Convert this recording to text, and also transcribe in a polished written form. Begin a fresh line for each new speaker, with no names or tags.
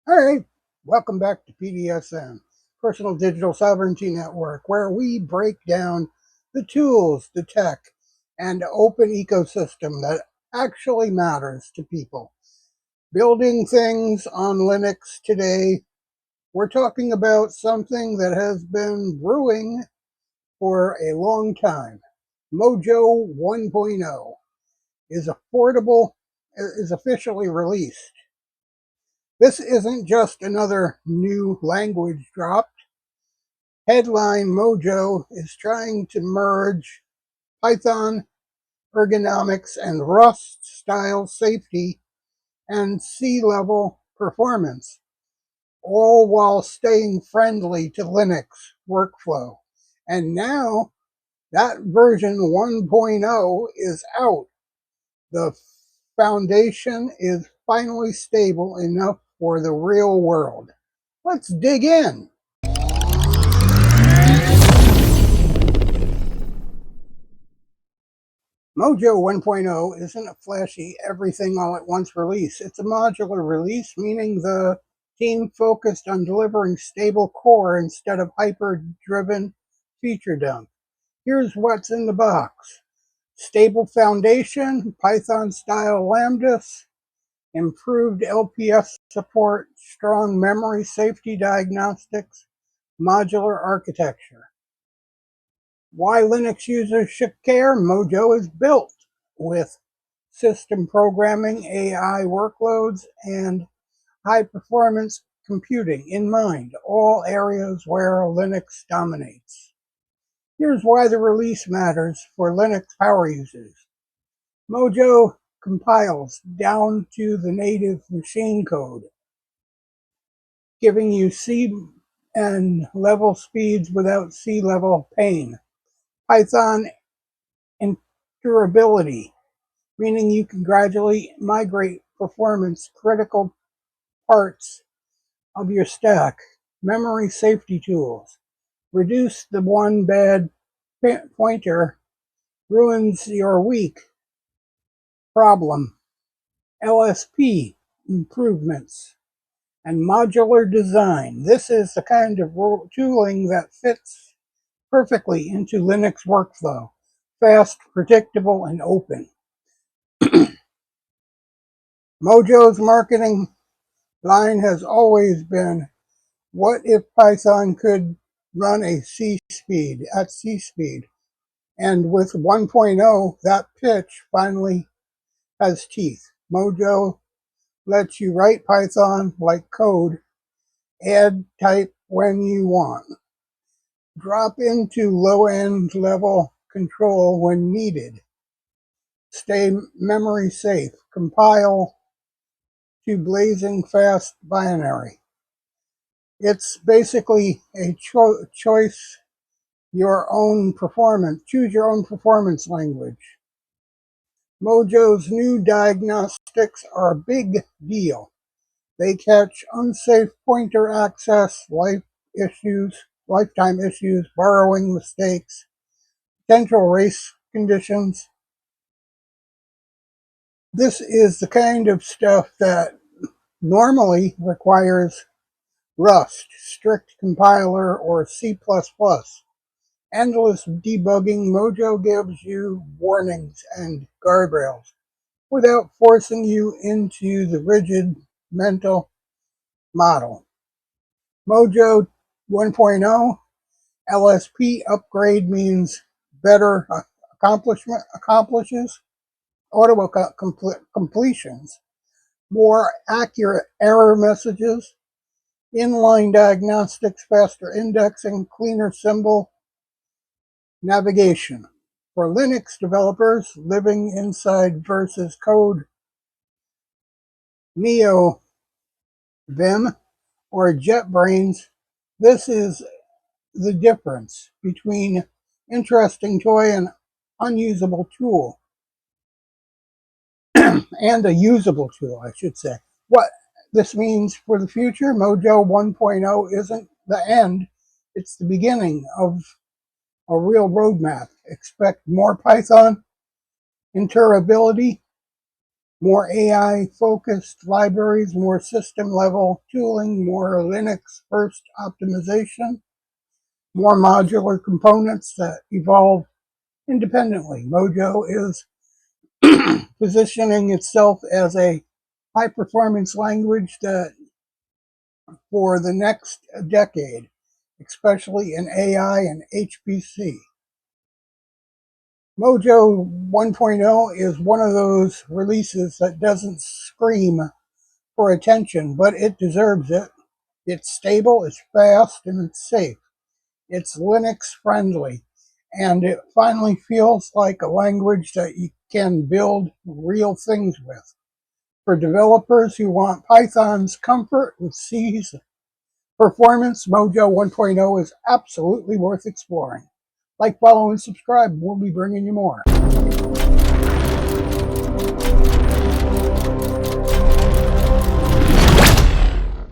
All right, welcome back to PDSN, Personal Digital Sovereignty Network, where we break down the tools, the tech, and open ecosystem that actually matters to people. Building things on Linux today, we're talking about something that has been brewing for a long time. Mojo 1.0 is affordable, is officially released. This isn't just another new language dropped. Headline Mojo is trying to merge Python, ergonomics, and Rust style safety and C-level performance, all while staying friendly to Linux workflow. And now that version 1.0 is out. The foundation is finally stable enough for the real world. Let's dig in. Mojo 1.0 isn't a flashy everything all at once release. It's a modular release, meaning the team focused on delivering stable core instead of hyper-driven feature dump. Here's what's in the box. Stable foundation, Python-style lambdas, improved LPS support, strong memory safety diagnostics, modular architecture. Why Linux users should care? Mojo is built with system programming, AI workloads, and high-performance computing in mind, all areas where Linux dominates. Here's why the release matters for Linux power users. Mojo compiles down to the native machine code, giving you C and level speeds without C level pain. Python interoperability, meaning you can gradually migrate performance critical parts of your stack. Memory safety tools. Reduce the one bad pointer ruins your week problem. LSP improvements and modular design. This is the kind of tooling that fits perfectly into Linux workflow. Fast, predictable, and open. Mojo's marketing line has always been, what if Python could run at C speed? And with 1.0, that pitch finally has teeth. Mojo lets you write Python like code, add type when you want, drop into low-end level control when needed, stay memory safe, compile to blazing fast binary. It's basically a choice your own performance, choose your own performance language. Mojo's new diagnostics are a big deal. They catch unsafe pointer access, lifetime issues, borrowing mistakes, potential race conditions. This is the kind of stuff that normally requires Rust, strict compiler, or C++. Endless debugging. Mojo gives you warnings and guardrails without forcing you into the rigid mental model. Mojo 1.0 LSP upgrade means better accomplishes auto completions, more accurate error messages, inline diagnostics, faster indexing, cleaner symbol navigation. For Linux developers living inside versus code, Neo Vim, or JetBrains, this is the difference between interesting toy and unusable tool, and a usable tool, I should say. What this means for the future, Mojo 1.0 isn't the end, it's the beginning of a real roadmap. Expect more Python interoperability, more AI-focused libraries, more system-level tooling, more Linux-first optimization, more modular components that evolve independently. Mojo is positioning itself as a high-performance language that for the next decade, especially in AI and HPC. Mojo 1.0 is one of those releases that doesn't scream for attention, but it deserves it. It's stable, it's fast, and it's safe. It's Linux friendly, and it finally feels like a language that you can build real things with. For developers who want Python's comfort with C's performance, Mojo 1.0 is absolutely worth exploring. Like, follow, and subscribe. We'll be bringing you more.